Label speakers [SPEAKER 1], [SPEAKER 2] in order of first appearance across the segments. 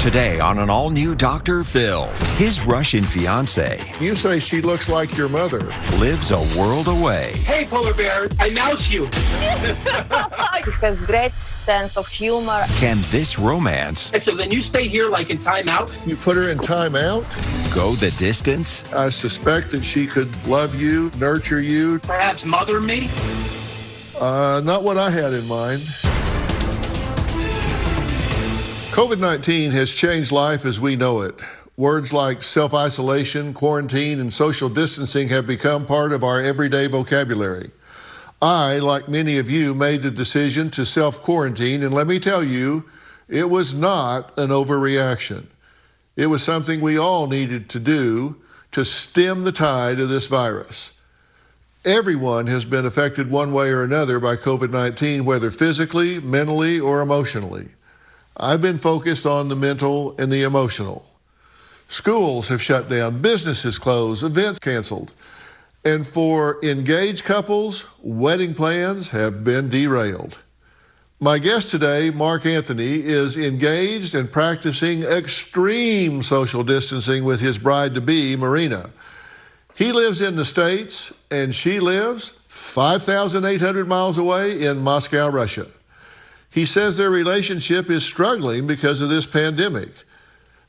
[SPEAKER 1] Today on an all-new Dr. Phil, his Russian fiancée
[SPEAKER 2] You say she looks like your mother.
[SPEAKER 1] lives a world away.
[SPEAKER 3] Hey, polar bear, I mouse you.
[SPEAKER 4] He has great sense of humor.
[SPEAKER 1] Can this romance
[SPEAKER 3] And so then you stay here like in timeout.
[SPEAKER 2] You put her in timeout.
[SPEAKER 1] go the distance?
[SPEAKER 2] I suspect that she could love you, nurture you.
[SPEAKER 3] Perhaps mother me.
[SPEAKER 2] Not what I had in mind. COVID-19 has changed life as we know it. Words like self-isolation, quarantine, and social distancing have become part of our everyday vocabulary. I, like many of you, made the decision to self-quarantine, and let me tell you, it was not an overreaction. It was something we all needed to do to stem the tide of this virus. Everyone has been affected one way or another by COVID-19, whether physically, mentally, or emotionally. I've been focused on the mental and the emotional. Schools have shut down, businesses closed, events canceled. And for engaged couples, wedding plans have been derailed. My guest today, Mark Anthony, is engaged and practicing extreme social distancing with his bride-to-be, Marina. He lives in the States, and she lives 5,800 miles away in Moscow, Russia. He says their relationship is struggling because of this pandemic.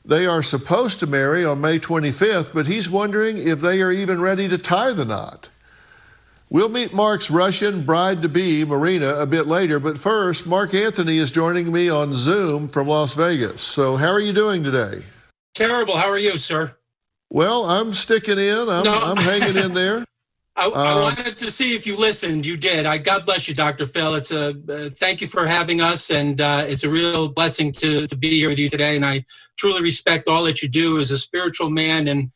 [SPEAKER 2] They are supposed to marry on May 25th, but he's wondering if they are even ready to tie the knot. We'll meet Mark's Russian bride-to-be, Marina, a bit later, but first, Mark Anthony is joining me on Zoom from Las Vegas. So how are you doing today?
[SPEAKER 3] Terrible. How are you, sir?
[SPEAKER 2] Well, I'm sticking in. I'm hanging in there.
[SPEAKER 3] I wanted to see if you listened. You did. God bless you, Dr. Phil. It's thank you for having us, and it's a real blessing to be here with you today. And I truly respect all that you do as a spiritual man and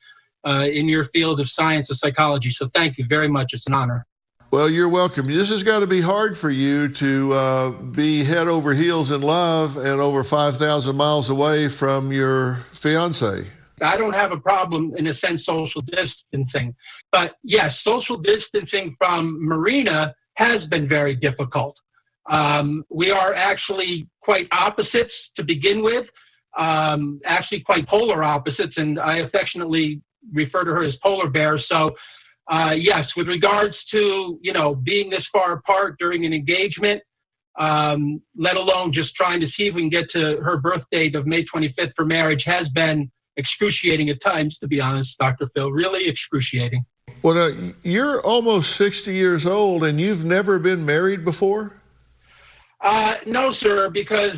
[SPEAKER 3] in your field of science of psychology. So thank you very much. It's an honor.
[SPEAKER 2] Well, you're welcome. This has got to be hard for you to be head over heels in love and over 5,000 miles away from your fiance.
[SPEAKER 3] I don't have a problem, in a sense, social distancing. But yes, social distancing from Marina has been very difficult. We are actually quite opposites to begin with, actually quite polar opposites, and I affectionately refer to her as polar bear. So yes, with regards to, being this far apart during an engagement, let alone just trying to see if we can get to her birth date of May 25th for marriage has been excruciating at times, to be honest, Dr. Phil, really excruciating.
[SPEAKER 2] Well, you're almost 60 years old and you've never been married before?
[SPEAKER 3] No, sir, because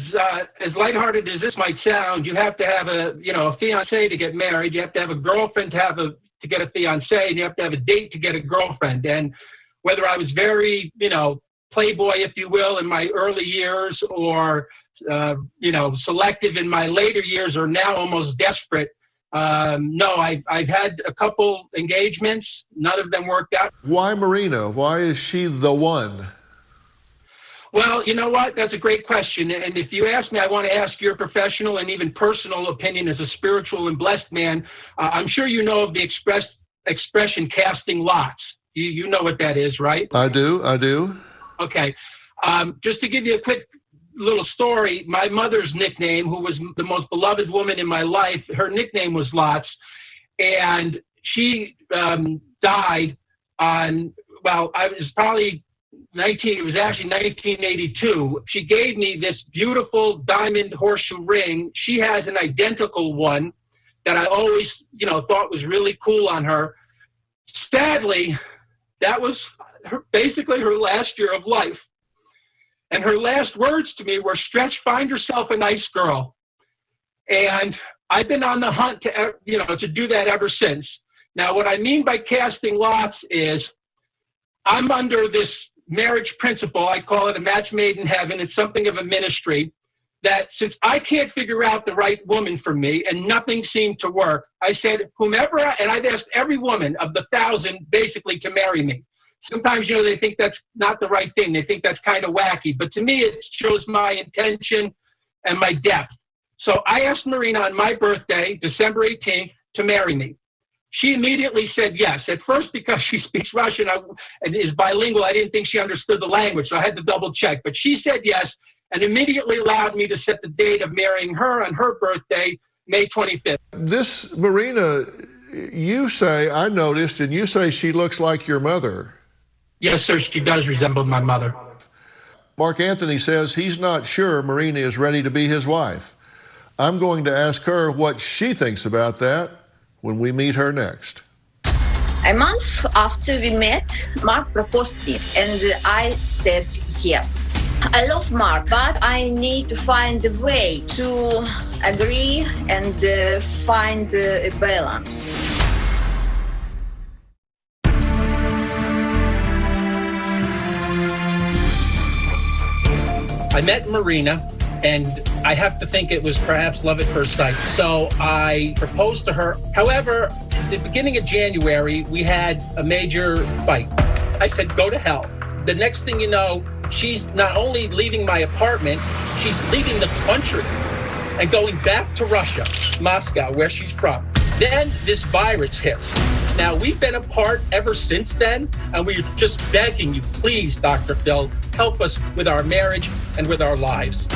[SPEAKER 3] as lighthearted as this might sound, you have to have a fiancé to get married. You have to have a girlfriend to get a fiancé, and you have to have a date to get a girlfriend. And whether I was very, playboy, if you will, in my early years, or selective in my later years, or now almost desperate. No, I've had a couple engagements. None of them worked out.
[SPEAKER 2] Why Marina? Why is she the one?
[SPEAKER 3] Well, you know what? That's a great question. And if you ask me, I want to ask your professional and even personal opinion as a spiritual and blessed man. I'm sure you know of the expression casting lots. You know what that is, right?
[SPEAKER 2] I do.
[SPEAKER 3] Okay. Just to give you a quick little story, my mother's nickname, who was the most beloved woman in my life, her nickname was Lots, and she died on, it was actually 1982. She gave me this beautiful diamond horseshoe ring. She has an identical one that I always, thought was really cool on her. Sadly, that was basically her last year of life. And her last words to me were, "Stretch, find yourself a nice girl." And I've been on the hunt to do that ever since. Now, what I mean by casting lots is I'm under this marriage principle. I call it a match made in heaven. It's something of a ministry that since I can't figure out the right woman for me and nothing seemed to work, I said, and I've asked every woman of the 1,000 basically to marry me. Sometimes, they think that's not the right thing. They think that's kind of wacky. But to me, it shows my intention and my depth. So I asked Marina on my birthday, December 18th, to marry me. She immediately said yes. At first, because she speaks Russian and is bilingual, I didn't think she understood the language, so I had to double check. But she said yes, and immediately allowed me to set the date of marrying her on her birthday, May 25th.
[SPEAKER 2] This Marina, you say, I noticed, and you say she looks like your mother.
[SPEAKER 3] Yes, sir, she does resemble my mother.
[SPEAKER 2] Mark Anthony says he's not sure Marina is ready to be his wife. I'm going to ask her what she thinks about that when we meet her next.
[SPEAKER 5] A month after we met, Mark proposed me, and I said yes. I love Mark, but I need to find a way to agree and find a balance.
[SPEAKER 3] I met Marina, and I have to think it was perhaps love at first sight. So I proposed to her. However, at the beginning of January, we had a major fight. I said, go to hell. The next thing you know, she's not only leaving my apartment, she's leaving the country and going back to Russia, Moscow, where she's from. Then this virus hits. Now, we've been apart ever since then, and we're just begging you, please, Dr. Phil, help us with our marriage and with our lives.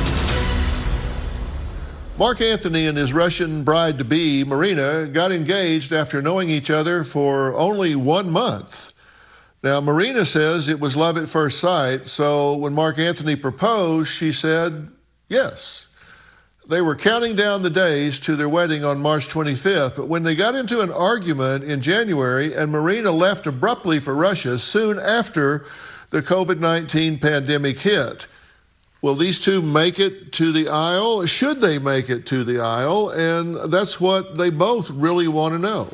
[SPEAKER 2] Mark Anthony and his Russian bride-to-be, Marina, got engaged after knowing each other for only 1 month. Now, Marina says it was love at first sight, so when Mark Anthony proposed, she said yes. They were counting down the days to their wedding on March 25th, but when they got into an argument in January and Marina left abruptly for Russia soon after the COVID-19 pandemic hit, will these two make it to the aisle? Should they make it to the aisle? And that's what they both really want to know.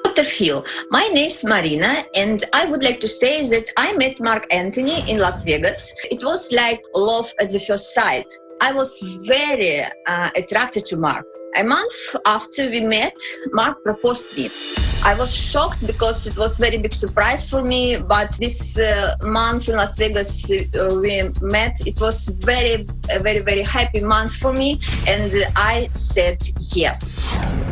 [SPEAKER 5] Dr. Phil, my name's Marina, and I would like to say that I met Mark Anthony in Las Vegas. It was like love at the first sight. I was very attracted to Mark. A month after we met, Mark proposed me. I was shocked because it was a very big surprise for me, but this month in Las Vegas we met. It was a very happy month for me, and I said yes.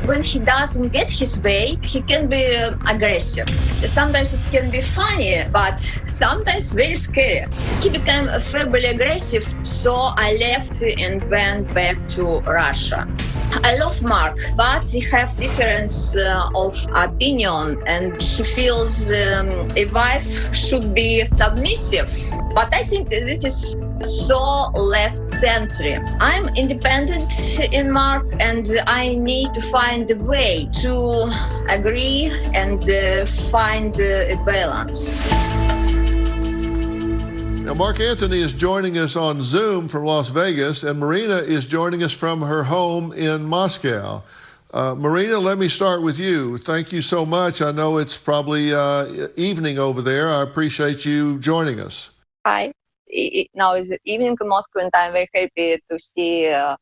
[SPEAKER 5] When he doesn't get his way, he can be aggressive. Sometimes it can be funny, but sometimes very scary. He became verbally aggressive, so I left and went back to Russia. I love Mark, but we have difference of opinion, and he feels a wife should be submissive. But I think this is so last century. I'm independent in Mark, and I need to find a way to agree and find a balance.
[SPEAKER 2] Now, Mark Anthony is joining us on Zoom from Las Vegas, and Marina is joining us from her home in Moscow. Marina, let me start with you. Thank you so much. I know it's probably evening over there. I appreciate you joining us.
[SPEAKER 4] Hi. Now is evening in Moscow, and I'm very happy to see you,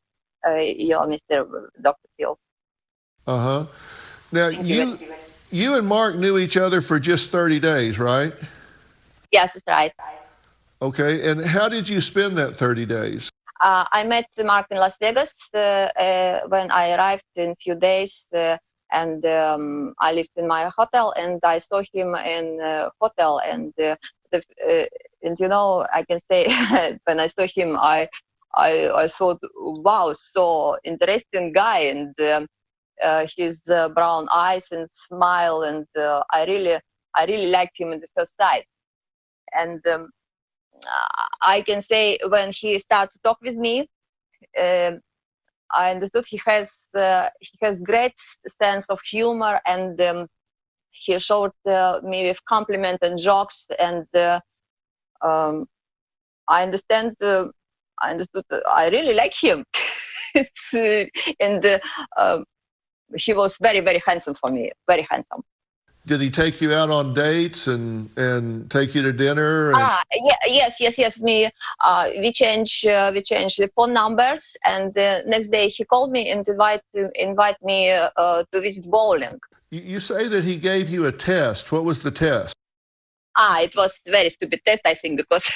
[SPEAKER 4] Mr. Dr. Phil.
[SPEAKER 2] Uh-huh. Now, you and Mark knew each other for just 30 days, right?
[SPEAKER 4] Yes, that's right.
[SPEAKER 2] Okay, and how did you spend that 30 days?
[SPEAKER 4] I met Mark in Las Vegas when I arrived in a few days, and I lived in my hotel, and I saw him in hotel, and you know, I can say when I saw him, I thought, wow, so interesting guy, and his brown eyes and smile, and I really liked him at the first sight. And I can say when he started to talk with me, I understood he has great sense of humor, and he showed me with compliment and jokes, and I understood I really like him. And he was very handsome for me, very handsome.
[SPEAKER 2] Did he take you out on dates and take you to dinner?
[SPEAKER 4] Yes. We changed the phone numbers, and the next day he called me and invite me to visit bowling.
[SPEAKER 2] You say that he gave you a test. What was the test?
[SPEAKER 4] It was a very stupid test, I think, because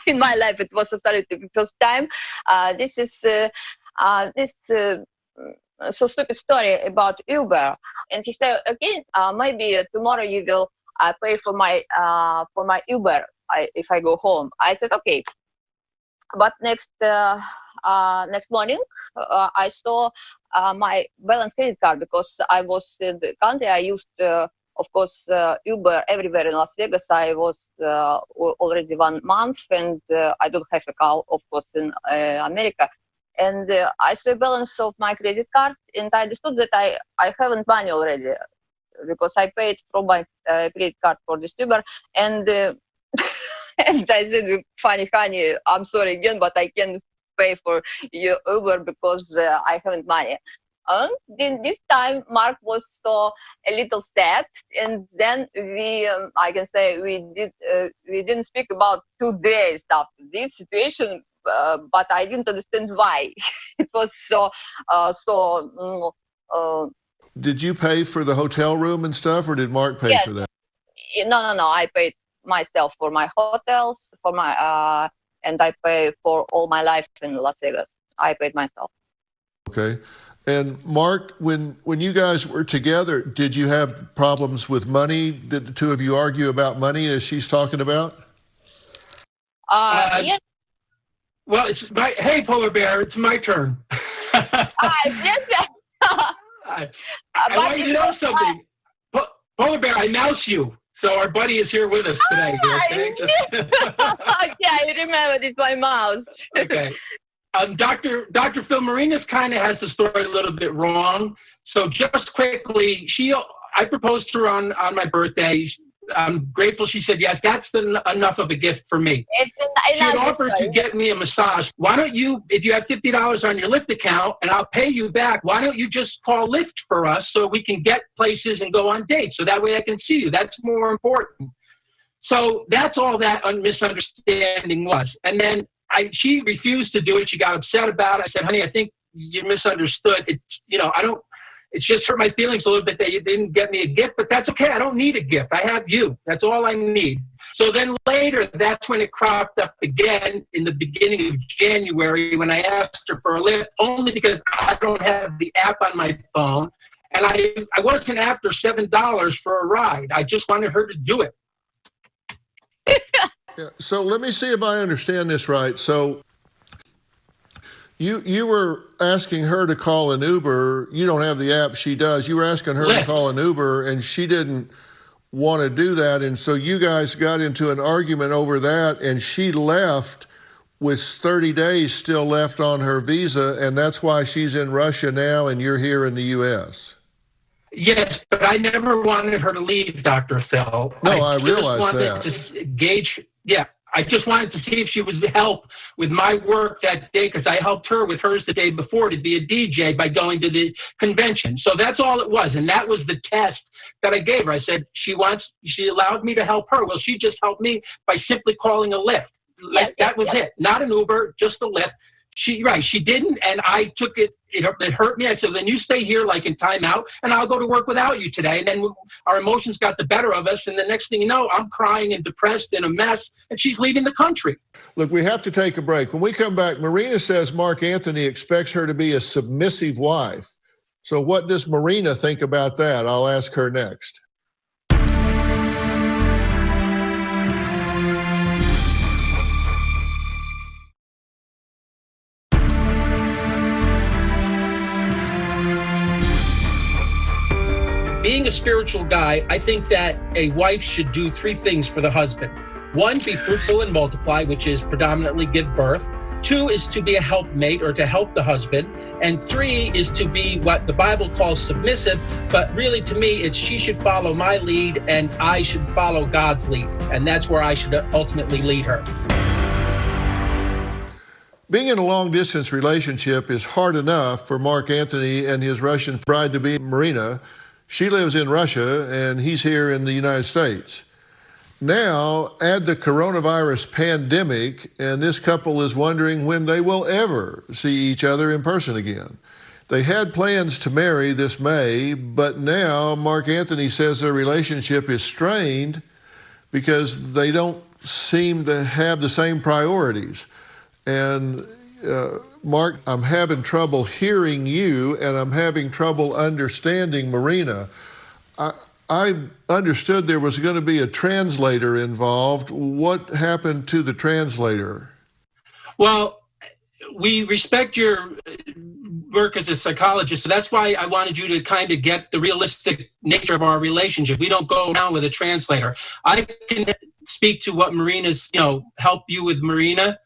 [SPEAKER 4] in my life it was absolutely the first time. This is so stupid story about Uber, and he said, okay, maybe tomorrow you will pay for my Uber if I go home. I said, okay. But next morning, I saw my balance credit card because I was in the country. I used, of course, Uber everywhere in Las Vegas. I was already 1 month, and I don't have a car, of course, in America. And I saw a balance of my credit card, and I understood that I haven't money already because I paid from my credit card for this Uber. And and I said, funny, honey, I'm sorry again, but I can't pay for your Uber because I haven't money. And then this time, Mark was so a little sad, and then we, I can say, we didn't speak about 2 days after this situation, but I didn't understand why. It was so.
[SPEAKER 2] Did you pay for the hotel room and stuff, or did Mark pay
[SPEAKER 4] Yes.
[SPEAKER 2] for that?
[SPEAKER 4] No. I paid myself for my hotels, for my and I pay for all my life in Las Vegas. I paid myself.
[SPEAKER 2] Okay. And Mark, when you guys were together, did you have problems with money? Did the two of you argue about money as she's talking about?
[SPEAKER 4] Yes.
[SPEAKER 3] Well, hey, Polar Bear, it's my turn.
[SPEAKER 4] Yes.
[SPEAKER 3] I want you to know something. Polar Bear, I mouse you. So our buddy is here with us today. Okay,
[SPEAKER 4] I remember this, my mouse.
[SPEAKER 3] Okay. Dr. Phil, Marina's kind of has the story a little bit wrong. So just quickly, I proposed to her on my birthday. I'm grateful she said yes. That's enough of a gift for me. She had offered to get me a massage. Why don't you, if you have $50 on your Lyft account and I'll pay you back, why don't you just call Lyft for us so we can get places and go on dates? So that way I can see you. That's more important. So that's all that misunderstanding was. And then she refused to do it. She got upset about it. I said, honey, I think you misunderstood. It's just hurt my feelings a little bit that you didn't get me a gift, but that's okay. I don't need a gift. I have you. That's all I need. So then later, that's when it cropped up again in the beginning of January when I asked her for a lift, only because I don't have the app on my phone. And I wasn't after $7 for a ride. I just wanted her to do it.
[SPEAKER 2] Yeah, so let me see if I understand this right. So you were asking her to call an Uber. You don't have the app, she does. You were asking her to call an Uber, and she didn't want to do that. And so you guys got into an argument over that, and she left with 30 days still left on her visa, and that's why she's in Russia now and you're here in the U.S.
[SPEAKER 3] Yes, but I never wanted her to leave, Dr. Phil.
[SPEAKER 2] No, I realize that.
[SPEAKER 3] I just wanted to see if she would help with my work that day because I helped her with hers the day before to be a DJ by going to the convention. So that's all it was, and that was the test that I gave her. I said she allowed me to help her. Well, she just helped me by simply calling a Lyft. That was it. Not an Uber, just a Lyft. She didn't, and I took it. It hurt me. I said, then you stay here like in timeout, and I'll go to work without you today. And then our emotions got the better of us, and the next thing you know, I'm crying and depressed and a mess, and she's leaving the country.
[SPEAKER 2] Look, we have to take a break. When we come back, Marina says Mark Anthony expects her to be a submissive wife. So what does Marina think about that? I'll ask her next.
[SPEAKER 6] Being a spiritual guy, I think that a wife should do 3 things for the husband. 1, be fruitful and multiply, which is predominantly give birth. 2 is to be a helpmate or to help the husband. And 3 is to be what the Bible calls submissive. But really, to me, it's she should follow my lead and I should follow God's lead. And that's where I should ultimately lead her.
[SPEAKER 2] Being in a long-distance relationship is hard enough for Mark Anthony and his Russian bride-to-be, Marina. She lives in Russia, and he's here in the United States. Now, add the coronavirus pandemic, and this couple is wondering when they will ever see each other in person again. They had plans to marry this May, but now Mark Anthony says their relationship is strained because they don't seem to have the same priorities. And Mark, I'm having trouble hearing you, and I'm having trouble understanding Marina. I understood there was going to be a translator involved. What happened to the translator?
[SPEAKER 6] Well, we respect your work as a psychologist, so that's why I wanted you to kind of get the realistic nature of our relationship. We don't go around with a translator. I can speak to what Marina's, help you with Marina,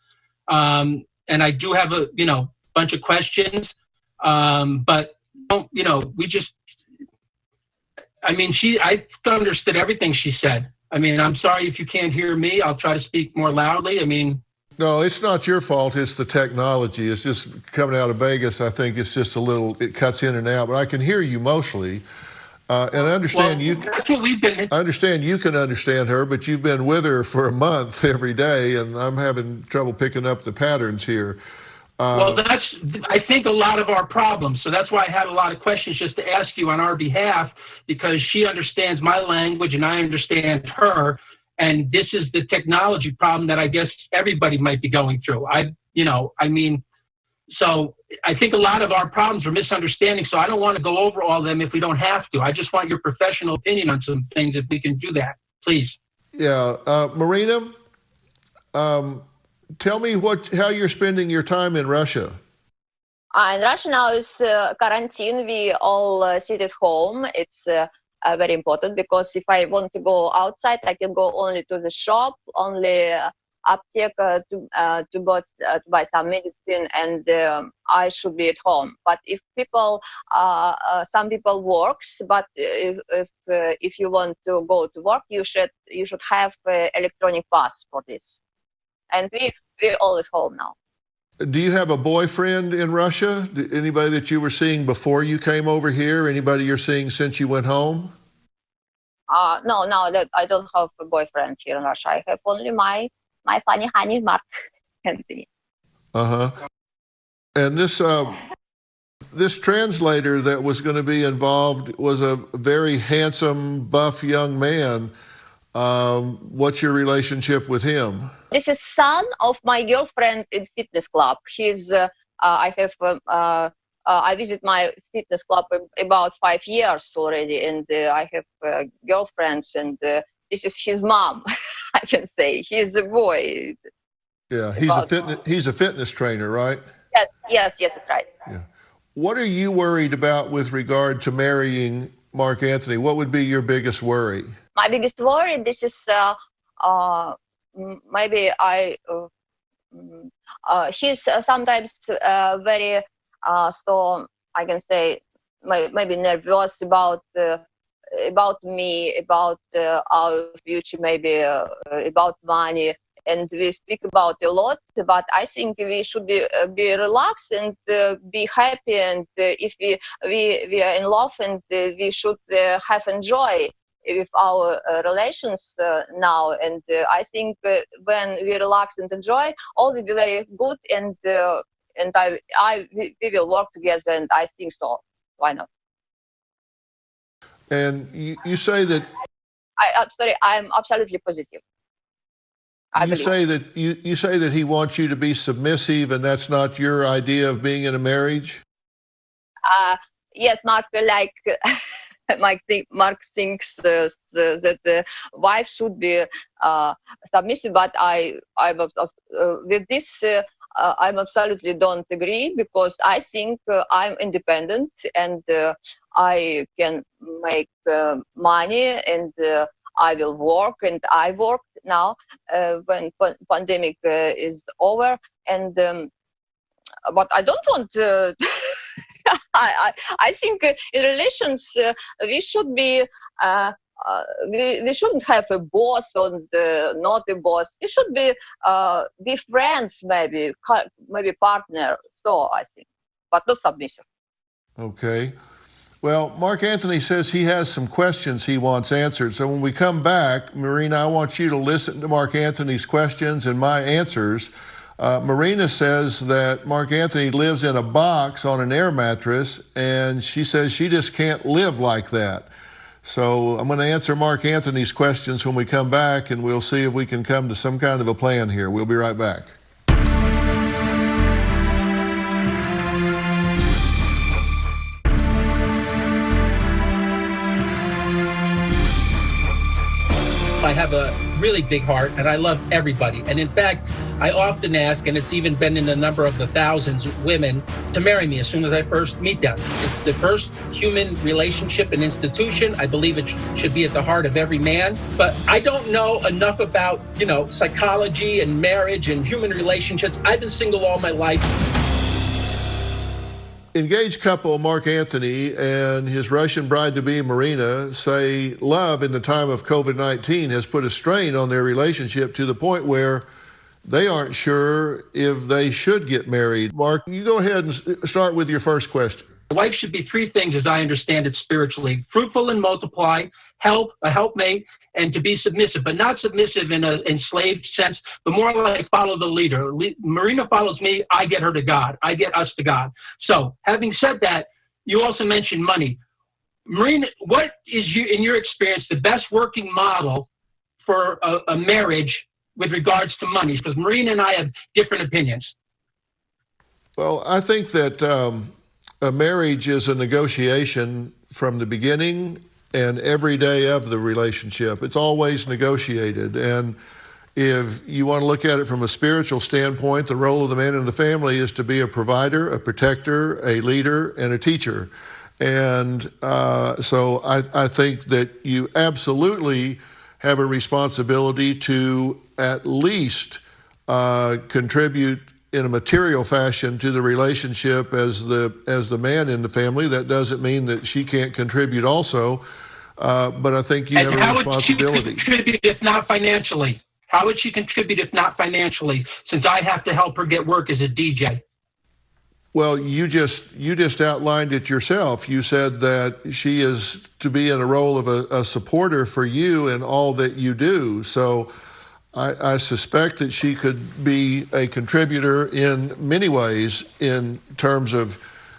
[SPEAKER 6] and I do have a, bunch of questions, but we just. I understood everything she said. I'm sorry if you can't hear me. I'll try to speak more loudly.
[SPEAKER 2] No, it's not your fault. It's the technology. It's just coming out of Vegas. I think it's just it cuts in and out. But I can hear you mostly, and I understand
[SPEAKER 3] That's what we've been.
[SPEAKER 2] I understand you can understand her, but you've been with her for a month every day, and I'm having trouble picking up the patterns here.
[SPEAKER 3] Well, that's, I think, a lot of our problems. So that's why I had a lot of questions just to ask you on our behalf, because she understands my language and I understand her. And this is the technology problem that I guess everybody might be going through. So I think a lot of our problems are misunderstanding. So I don't want to go over all of them if we don't have to. I just want your professional opinion on some things if we can do that, please.
[SPEAKER 2] Yeah. Marina, tell me how you're spending your time in Russia.
[SPEAKER 4] In Russia now is quarantine. We all sit at home. It's very important because if I want to go outside, I can go only to the shop, only apteka to buy some medicine, and I should be at home. But if people, some people works, but if you want to go to work, you should have electronic pass for this. And we're all at home now.
[SPEAKER 2] Do you have a boyfriend in Russia? Anybody that you were seeing before you came over here? Anybody you're seeing since you went home?
[SPEAKER 4] No, that I don't have a boyfriend here in Russia. I have only my funny honey, Mark Anthony.
[SPEAKER 2] And this translator that was going to be involved was a very handsome, buff young man. What's your relationship with him?
[SPEAKER 4] This is son of my girlfriend in fitness club. He's I visit my fitness club about 5 years already, and I have girlfriends, and this is his mom. I can say he's a boy.
[SPEAKER 2] Yeah, he's a fitness trainer, right?
[SPEAKER 4] Yes, that's right.
[SPEAKER 2] Yeah. What are you worried about with regard to marrying Mark Anthony? What would be your biggest worry?
[SPEAKER 4] My biggest worry, this is maybe he's sometimes very, so I can say, maybe nervous about me, about our future, maybe about money. And we speak about a lot, but I think we should be relaxed and be happy. And if we are in love, and we should have enjoy with our relations now. And I think when we relax and enjoy, all will be very good. And we will work together. And I think so. Why not?
[SPEAKER 2] And you say that.
[SPEAKER 4] I'm sorry. I'm absolutely positive.
[SPEAKER 2] You say that he wants you to be submissive, and that's not your idea of being in a marriage?
[SPEAKER 4] Yes, Mark, Mark thinks that the wife should be submissive, but I with this I absolutely don't agree, because I think I'm independent and I can make money, and I will work, and I work now when pandemic is over, and but I don't want I think in relations we should be we shouldn't have a boss and not a boss. We should be friends, maybe partner. So I think, but not submissive.
[SPEAKER 2] Okay. Well, Mark Anthony says he has some questions he wants answered. So when we come back, Marina, I want you to listen to Mark Anthony's questions and my answers. Marina says that Mark Anthony lives in a box on an air mattress, and she says she just can't live like that. So I'm going to answer Mark Anthony's questions when we come back, and we'll see if we can come to some kind of a plan here. We'll be right back.
[SPEAKER 6] I have a really big heart, and I love everybody. And in fact, I often ask, and it's even been in a number of the thousands, women to marry me as soon as I first meet them. It's the first human relationship and institution. I believe it should be at the heart of every man. But I don't know enough about, psychology and marriage and human relationships. I've been single all my life.
[SPEAKER 2] Engaged couple Mark Anthony and his Russian bride-to-be Marina say love in the time of COVID-19 has put a strain on their relationship to the point where they aren't sure if they should get married. Mark, you go ahead and start with your first question.
[SPEAKER 3] A wife should be three things, as I understand it spiritually: fruitful and multiply, a helpmate, and to be submissive, but not submissive in an enslaved sense, but more like follow the leader. Marina follows me, I get her to God. I get us to God. So having said that, you also mentioned money. Marina, what is, in your experience, the best working model for a marriage with regards to money? Because Marina and I have different opinions.
[SPEAKER 2] Well, I think that a marriage is a negotiation from the beginning and every day of the relationship. It's always negotiated. And if you want to look at it from a spiritual standpoint, the role of the man in the family is to be a provider, a protector, a leader, and a teacher. And so I think that you absolutely have a responsibility to at least contribute in a material fashion to the relationship as the man in the family. That doesn't mean that she can't contribute also, but I think you have a responsibility.
[SPEAKER 3] How would she contribute if not financially? How would she contribute if not financially, since I have to help her get work as a DJ?
[SPEAKER 2] Well, you just outlined it yourself. You said that she is to be in a role of a supporter for you in all that you do. So I suspect that she could be a contributor in many ways in terms of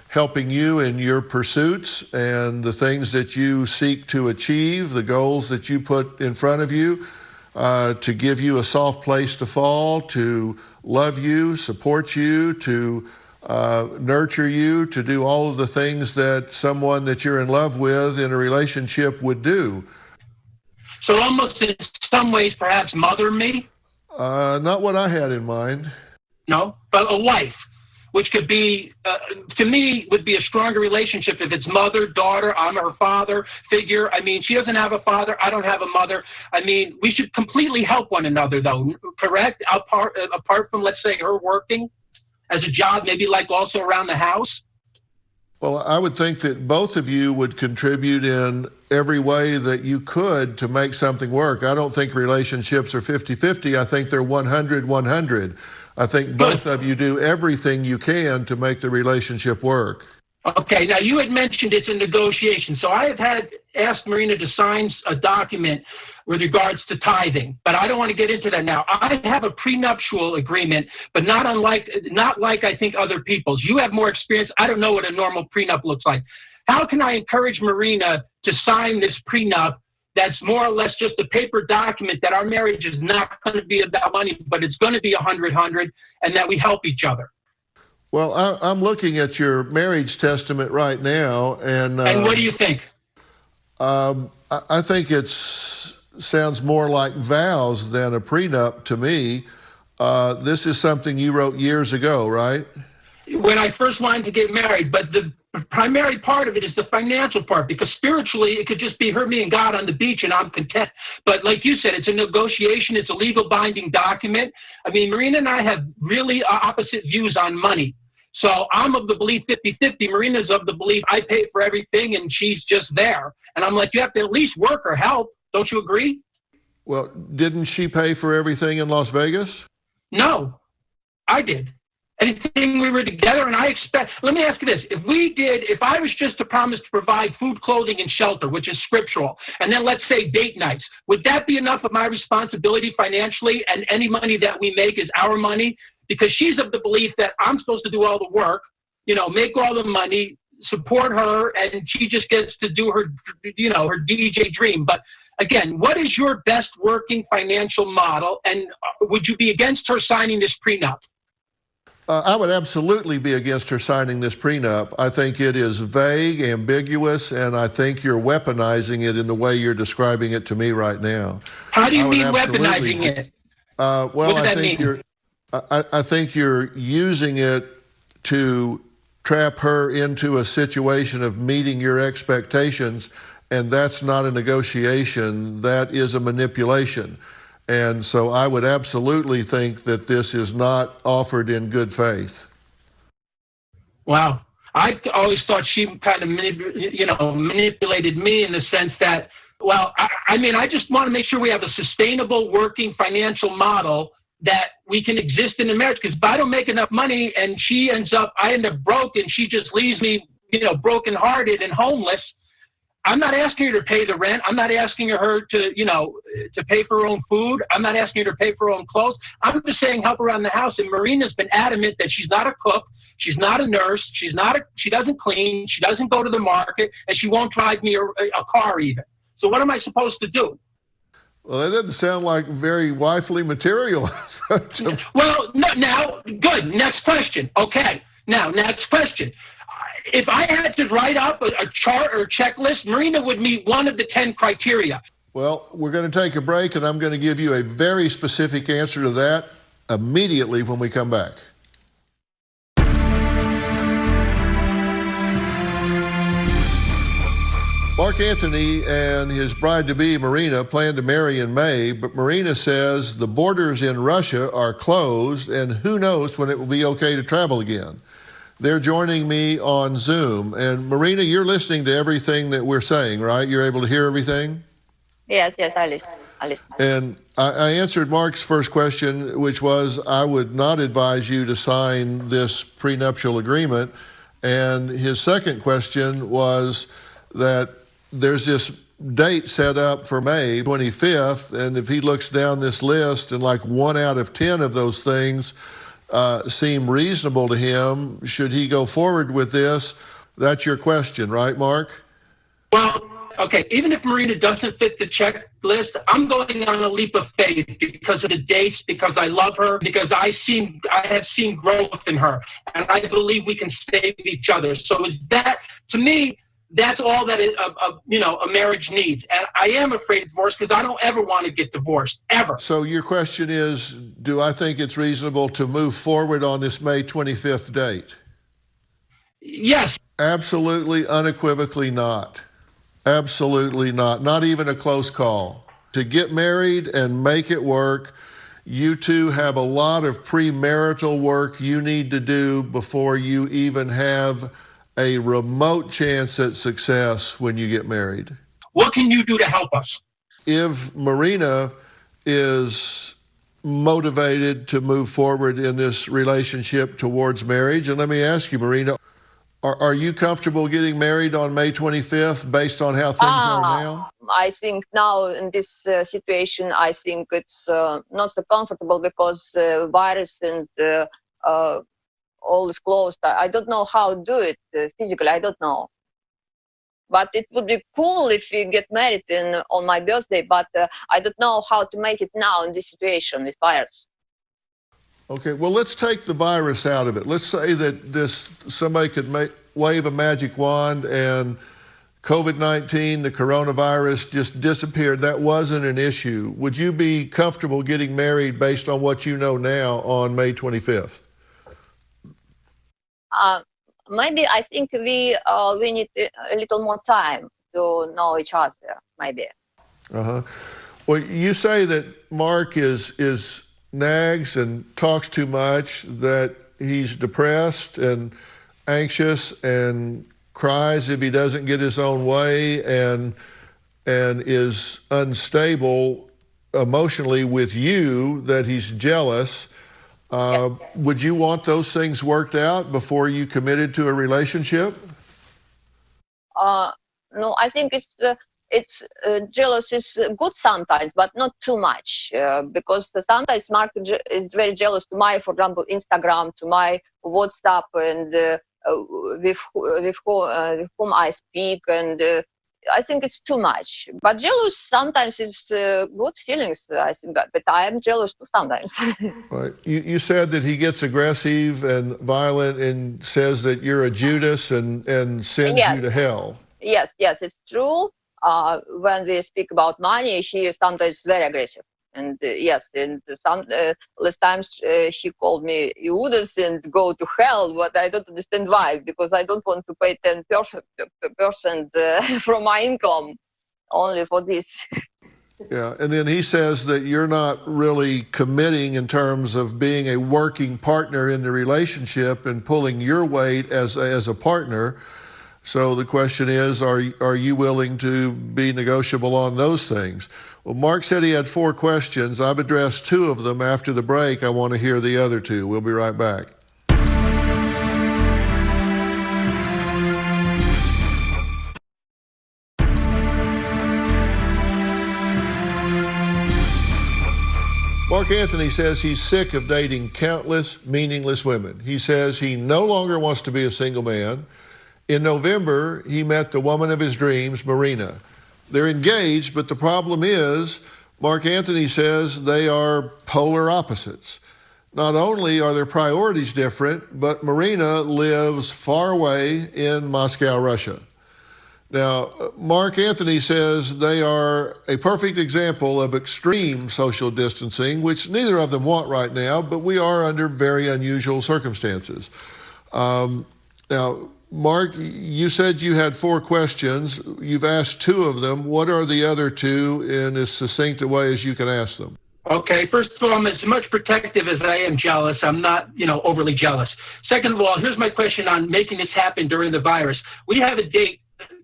[SPEAKER 2] helping you in your pursuits and the things that you seek to achieve, the goals that you put in front of you, to give you a soft place to fall, to love you, support you, to nurture you, to do all of the things that someone that you're in love with in a relationship would do.
[SPEAKER 3] So almost in some ways, perhaps mother me?
[SPEAKER 2] Not what I had in mind.
[SPEAKER 3] No, but a wife, which could be, to me, would be a stronger relationship if it's mother, daughter, I'm her father figure. I mean, she doesn't have a father, I don't have a mother. I mean, we should completely help one another, though, correct? Apart from, let's say, her working as a job, maybe like also around the house?
[SPEAKER 2] Well, I would think that both of you would contribute in every way that you could to make something work. I don't think relationships are 50-50. I think they're 100-100. I think both of you do everything you can to make the relationship work.
[SPEAKER 3] Okay, now you had mentioned it's a negotiation. So I have asked Marina to sign a document with regards to tithing, but I don't want to get into that now. I have a prenuptial agreement, but not like I think other people's. You have more experience. I don't know what a normal prenup looks like. How can I encourage Marina to sign this prenup that's more or less just a paper document that our marriage is not going to be about money, but it's going to be 100-100, and that we help each other?
[SPEAKER 2] Well, I'm looking at your marriage testament right now, and
[SPEAKER 3] what do you think?
[SPEAKER 2] I think sounds more like vows than a prenup to me. This is something you wrote years ago, right?
[SPEAKER 3] When I first wanted to get married, but the primary part of it is the financial part, because spiritually it could just be her, me, and God on the beach, and I'm content. But like you said, it's a negotiation. It's a legal binding document. I mean, Marina and I have really opposite views on money. So I'm of the belief 50-50. Marina's of the belief I pay for everything and she's just there. And I'm like, you have to at least work or help. Don't you agree? Well,
[SPEAKER 2] didn't she pay for everything in Las Vegas?
[SPEAKER 3] No, I did. Anything we were together, and let me ask you this. If I was just to promise to provide food, clothing, and shelter, which is scriptural, and then let's say date nights, would that be enough of my responsibility financially, and any money that we make is our money? Because she's of the belief that I'm supposed to do all the work, make all the money, support her, and she just gets to do her, her DJ dream. But again, what is your best working financial model, and would you be against her signing this prenup?
[SPEAKER 2] I would absolutely be against her signing this prenup. I think it is vague, ambiguous, and I think you're weaponizing it in the way you're describing it to me right now.
[SPEAKER 3] How do you mean weaponizing it?
[SPEAKER 2] Well, I think I think you're using it to trap her into a situation of meeting your expectations, and that's not a negotiation, that is a manipulation. And so I would absolutely think that this is not offered in good faith.
[SPEAKER 3] Wow. I always thought she kind of manipulated me in the sense that, well, I mean, I just want to make sure we have a sustainable working financial model that we can exist in a marriage. Because if I don't make enough money and I end up broke and she just leaves me, brokenhearted and homeless, I'm not asking her to pay the rent. I'm not asking her to pay for her own food. I'm not asking her to pay for her own clothes. I'm just saying help around the house. And Marina's been adamant that she's not a cook. She's not a nurse. She doesn't clean. She doesn't go to the market, and she won't drive me a car even. So what am I supposed to do?
[SPEAKER 2] Well, that doesn't sound like very wifely material.
[SPEAKER 3] Well, no, now, good. Next question. Okay. Now, next question. If I had to write up a chart or checklist, Marina would meet one of the 10 criteria.
[SPEAKER 2] Well, we're going to take a break, and I'm going to give you a very specific answer to that immediately when we come back. Mark Anthony and his bride-to-be, Marina, plan to marry in May, but Marina says the borders in Russia are closed, and who knows when it will be okay to travel again. They're joining me on Zoom. And Marina, you're listening to everything that we're saying, right? You're able to hear everything?
[SPEAKER 4] Yes, I listen.
[SPEAKER 2] And I answered Mark's first question, which was, I would not advise you to sign this prenuptial agreement. And his second question was that there's this date set up for May 25th, and if he looks down this list and like 1 out of 10 of those things seem reasonable to him, should he go forward with this? That's your question, right, Mark?
[SPEAKER 3] Well, okay, even if Marina doesn't fit the checklist, I'm going on a leap of faith because of the dates, because I love her, because I have seen growth in her, and I believe we can save each other. So is that, to me, that's all that a marriage needs. And I am afraid of divorce because I don't ever want to get divorced, ever.
[SPEAKER 2] So your question is, do I think it's reasonable to move forward on this May 25th date?
[SPEAKER 3] Yes.
[SPEAKER 2] Absolutely, unequivocally not. Absolutely not. Not even a close call. To get married and make it work, you two have a lot of premarital work you need to do before you even have a remote chance at success when you get married.
[SPEAKER 3] What can you do to help us?
[SPEAKER 2] If Marina is motivated to move forward in this relationship towards marriage, and let me ask you, Marina, are you comfortable getting married on May 25th based on how things are now?
[SPEAKER 4] I think now in this situation, I think it's not so comfortable because virus and all is closed. I don't know how to do it physically. I don't know. But it would be cool if we get married on my birthday. But I don't know how to make it now in this situation with virus.
[SPEAKER 2] Okay, well, let's take the virus out of it. Let's say that somebody could wave a magic wand and COVID-19, the coronavirus, just disappeared. That wasn't an issue. Would you be comfortable getting married based on what you know now on May 25th?
[SPEAKER 4] Maybe I think we need a little more time to know each other, maybe.
[SPEAKER 2] Uh-huh. Well, you say that Mark is nags and talks too much, that he's depressed and anxious and cries if he doesn't get his own way and is unstable emotionally with you, that he's jealous.
[SPEAKER 4] Yes.
[SPEAKER 2] Would you want those things worked out before you committed to a relationship?
[SPEAKER 4] No, I think it's jealous is good sometimes, but not too much, because sometimes Mark is very jealous to my, for example, Instagram, to my WhatsApp, and with whom I speak, and I think it's too much. But jealous sometimes is good feelings, I think, but I am jealous too sometimes.
[SPEAKER 2] Right. You said that he gets aggressive and violent and says that you're a Judas and sends you to hell.
[SPEAKER 4] Yes, it's true. When we speak about money, he is sometimes very aggressive. And yes, and some last times she called me Judas and go to hell, but I don't understand why, because I don't want to pay 10% from my income only for this.
[SPEAKER 2] Yeah, and then he says that you're not really committing in terms of being a working partner in the relationship and pulling your weight as a partner. So the question is, are you willing to be negotiable on those things? Well, Mark said he had 4 questions. I've addressed 2 of them. After the break, I want to hear the other 2. We'll be right back. Mark Anthony says he's sick of dating countless, meaningless women. He says he no longer wants to be a single man. In November, he met the woman of his dreams, Marina. They're engaged, but the problem is, Mark Anthony says they are polar opposites. Not only are their priorities different, but Marina lives far away in Moscow, Russia. Now, Mark Anthony says they are a perfect example of extreme social distancing, which neither of them want right now, but we are under very unusual circumstances. Now, Mark, you said you had 4 questions. You've asked 2 of them. What are the other 2 in as succinct a way as you can ask them?
[SPEAKER 3] Okay, first of all, I'm as much protective as I am jealous. I'm not, overly jealous. Second of all, here's my question on making this happen during the virus. We have a date,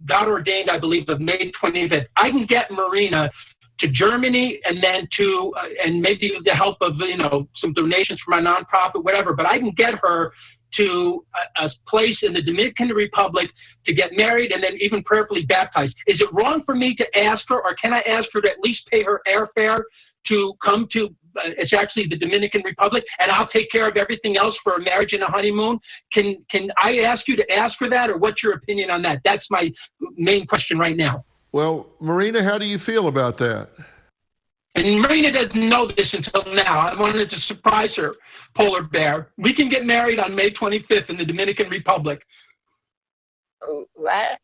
[SPEAKER 3] God ordained, I believe, of May 25th. I can get Marina to Germany and then to, and maybe with the help of, some donations from my nonprofit, whatever, but I can get her to a place in the Dominican Republic to get married and then even prayerfully baptized. Is it wrong for me to ask her, or can I ask her to at least pay her airfare to come to, it's actually the Dominican Republic, and I'll take care of everything else for a marriage and a honeymoon? Can I ask you to ask for that, or what's your opinion on that? That's my main question right now.
[SPEAKER 2] Well, Marina, how do you feel about that?
[SPEAKER 3] And Marina doesn't know this until now. I wanted to surprise her, Polar Bear. We can get married on May 25th in the Dominican Republic.
[SPEAKER 4] What?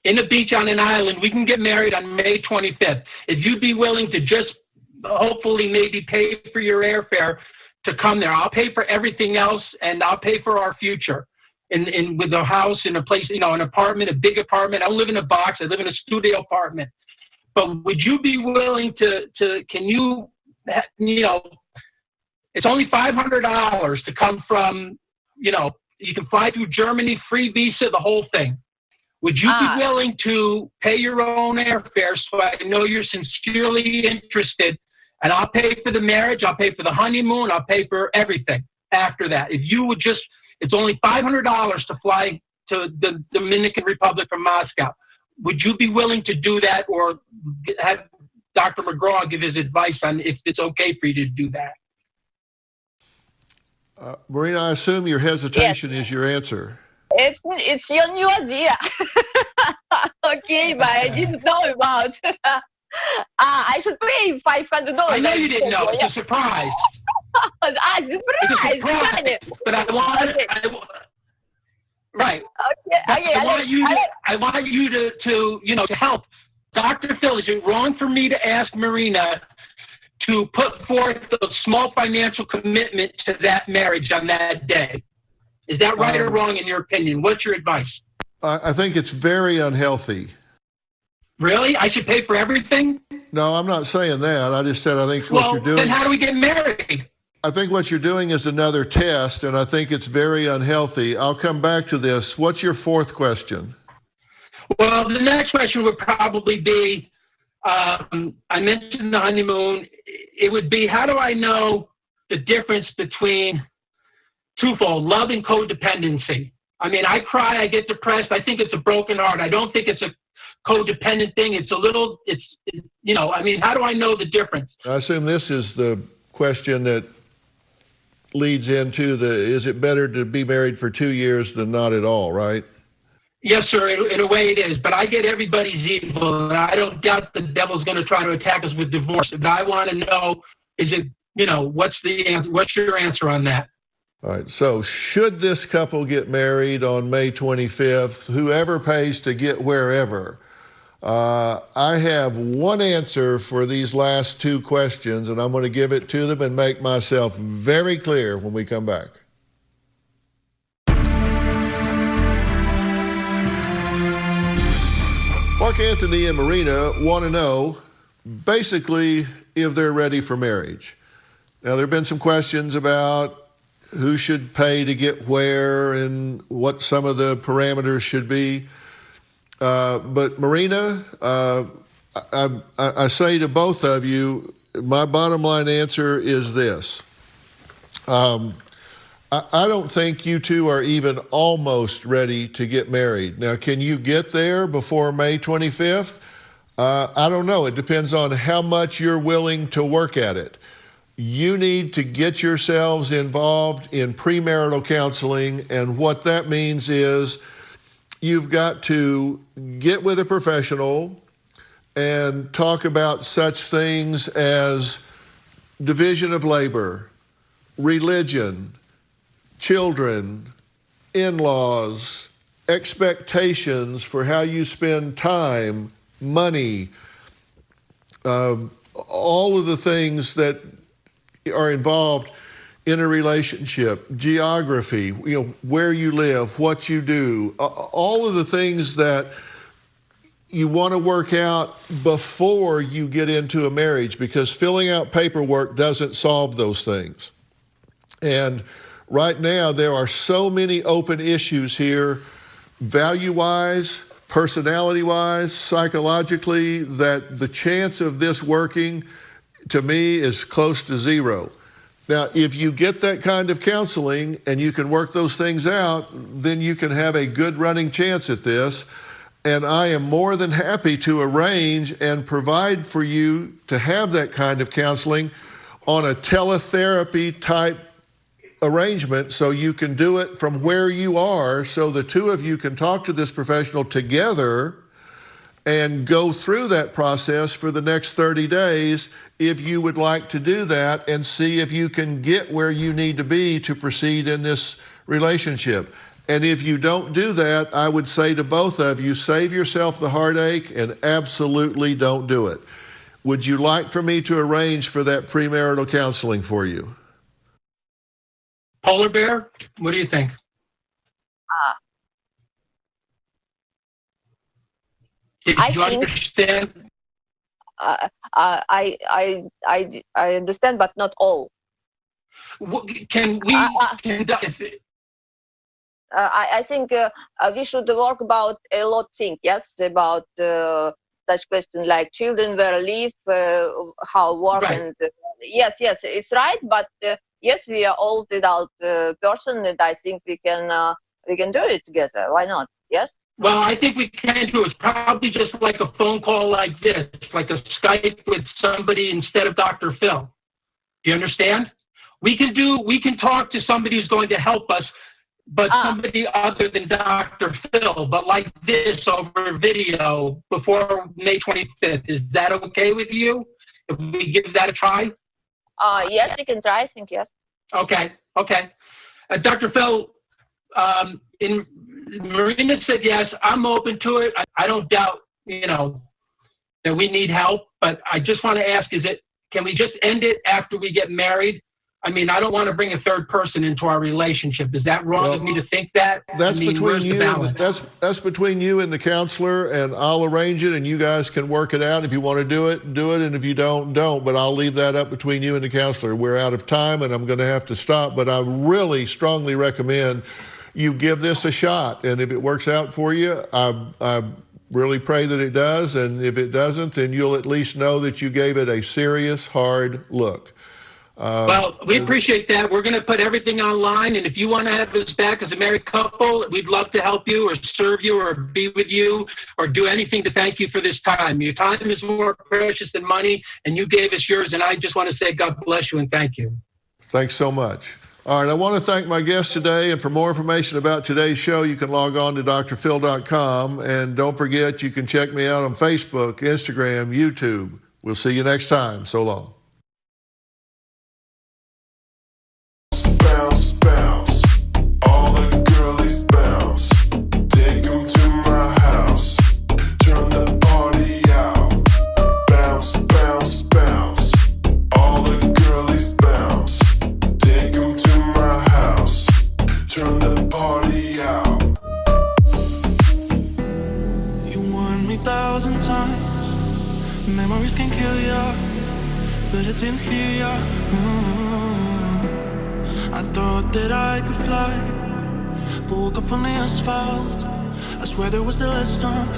[SPEAKER 3] In a beach on an island. We can get married on May 25th. If you'd be willing to just hopefully maybe pay for your airfare to come there. I'll pay for everything else, and I'll pay for our future. With a house, in a place, an apartment, a big apartment. I don't live in a box. I live in a studio apartment. But would you be willing to can you, it's only $500 to come from, you can fly through Germany, free visa, the whole thing. Would you be willing to pay your own airfare so I know you're sincerely interested? And I'll pay for the marriage, I'll pay for the honeymoon, I'll pay for everything after that. If you would just, it's only $500 to fly to the Dominican Republic from Moscow. Would you be willing to do that, or have Dr. McGraw give his advice on if it's okay for you to do that?
[SPEAKER 2] Marina, I assume your hesitation is your answer.
[SPEAKER 4] It's your new idea. Okay, but I didn't know about. I should pay $500.
[SPEAKER 3] I know you didn't know. It's a surprise.
[SPEAKER 4] Surprise!
[SPEAKER 3] It's a surprise. But I want,
[SPEAKER 4] okay.
[SPEAKER 3] Right.
[SPEAKER 4] Okay.
[SPEAKER 3] I want you to help. Dr. Phil, is it wrong for me to ask Marina to put forth a small financial commitment to that marriage on that day? Is that right or wrong in your opinion? What's your advice?
[SPEAKER 2] I think it's very unhealthy.
[SPEAKER 3] Really? I should pay for everything?
[SPEAKER 2] No, I'm not saying that. I just said I think what you're doing.
[SPEAKER 3] Then how do we get married?
[SPEAKER 2] I think what you're doing is another test, and I think it's very unhealthy. I'll come back to this. What's your 4th question?
[SPEAKER 3] Well, the next question would probably be, I mentioned the honeymoon. It would be, how do I know the difference between twofold, love and codependency? I mean, I cry, I get depressed. I think it's a broken heart. I don't think it's a codependent thing. It's a little, how do I know the difference? I
[SPEAKER 2] assume this is the question that leads into is it better to be married for 2 years than not at all, right?
[SPEAKER 3] Yes, sir, in a way it is. But I get everybody's evil, and I don't doubt the devil's going to try to attack us with divorce. But I want to know, what's your answer on that?
[SPEAKER 2] All right, so should this couple get married on May 25th, whoever pays to get wherever, I have one answer for these last two questions, and I'm going to give it to them and make myself very clear when we come back. Mark Anthony and Marina want to know, basically, if they're ready for marriage. Now, there have been some questions about who should pay to get where and what some of the parameters should be. But Marina, I say to both of you, my bottom line answer is this. I don't think you two are even almost ready to get married. Now, can you get there before May 25th? I don't know. It depends on how much you're willing to work at it. You need to get yourselves involved in premarital counseling, and what that means is you've got to get with a professional and talk about such things as division of labor, religion, children, in-laws, expectations for how you spend time, money, all of the things that are involved in a relationship, geography, where you live, what you do, all of the things that you want to work out before you get into a marriage, because filling out paperwork doesn't solve those things. And right now, there are so many open issues here, value-wise, personality-wise, psychologically, that the chance of this working, to me, is close to zero. Now, if you get that kind of counseling and you can work those things out, then you can have a good running chance at this. And I am more than happy to arrange and provide for you to have that kind of counseling on a teletherapy type arrangement, so you can do it from where you are, so the two of you can talk to this professional together and go through that process for the next 30 days if you would like to do that, and see if you can get where you need to be to proceed in this relationship. And if you don't do that, I would say to both of you, save yourself the heartache and absolutely don't do it. Would you like for me to arrange for that premarital counseling for you?
[SPEAKER 3] Polar Bear, what do you think? Did
[SPEAKER 4] I
[SPEAKER 3] you
[SPEAKER 4] think-
[SPEAKER 3] understand?
[SPEAKER 4] I understand, but not all.
[SPEAKER 3] Can we?
[SPEAKER 4] I think we should work about a lot things. Yes, about such questions like children, where live, how work,
[SPEAKER 3] Right.
[SPEAKER 4] and yes, it's right. But yes, we are all adult person, and I think we can do it together. Why not? Yes.
[SPEAKER 3] Well, I think we can do it. It's probably just like a phone call like this, like a Skype with somebody instead of Dr. Phil. Do you understand? We can talk to somebody who's going to help us, but somebody other than Dr. Phil, but like this over video before May 25th. Is that okay with you? If we give that a try?
[SPEAKER 4] Yes, we can try. I think yes.
[SPEAKER 3] Okay. Dr. Phil, Marina said yes. I'm open to it. I don't doubt, that we need help, but I just want to ask, can we just end it after we get married? I mean, I don't want to bring a third person into our relationship. Is that wrong of me to think that?
[SPEAKER 2] That's between
[SPEAKER 3] where's the
[SPEAKER 2] you.
[SPEAKER 3] balance?
[SPEAKER 2] That's between you and the counselor, and I'll arrange it, and you guys can work it out. If you want to do it, and if you don't. But I'll leave that up between you and the counselor. We're out of time, and I'm going to have to stop. But I really strongly recommend you give this a shot, and if it works out for you, I really pray that it does. And if it doesn't, then you'll at least know that you gave it a serious, hard look.
[SPEAKER 3] Well, we appreciate that. We're going to put everything online, and if you want to have us back as a married couple, we'd love to help you or serve you or be with you or do anything to thank you for this time. Your time is more precious than money, and you gave us yours, and I just want to say God bless you and thank you.
[SPEAKER 2] Thanks so much. All right, I want to thank my guests today, and for more information about today's show, you can log on to drphil.com, and don't forget, you can check me out on Facebook, Instagram, YouTube. We'll see you next time. So long.
[SPEAKER 7] Bounce, bounce, all the girlies bounce. Take 'em to my house, turn the party
[SPEAKER 8] 20,000 times. Memories can kill ya, but I didn't hear ya. I thought that I could fly, but woke up on the asphalt. I swear there was the last time.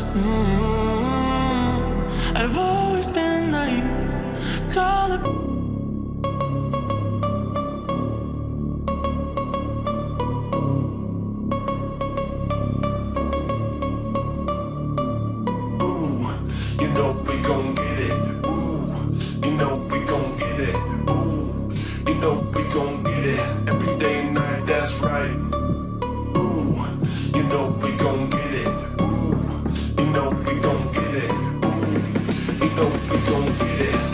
[SPEAKER 8] I've always been naive. Call it.
[SPEAKER 7] You know we gon' get it. Ooh, you know we gon' get it. Ooh, you know we gon' get it. Every day and night, that's right. Ooh, you know we gon' get it. Ooh, you know we gon' get it. Ooh, you know we gon' get it.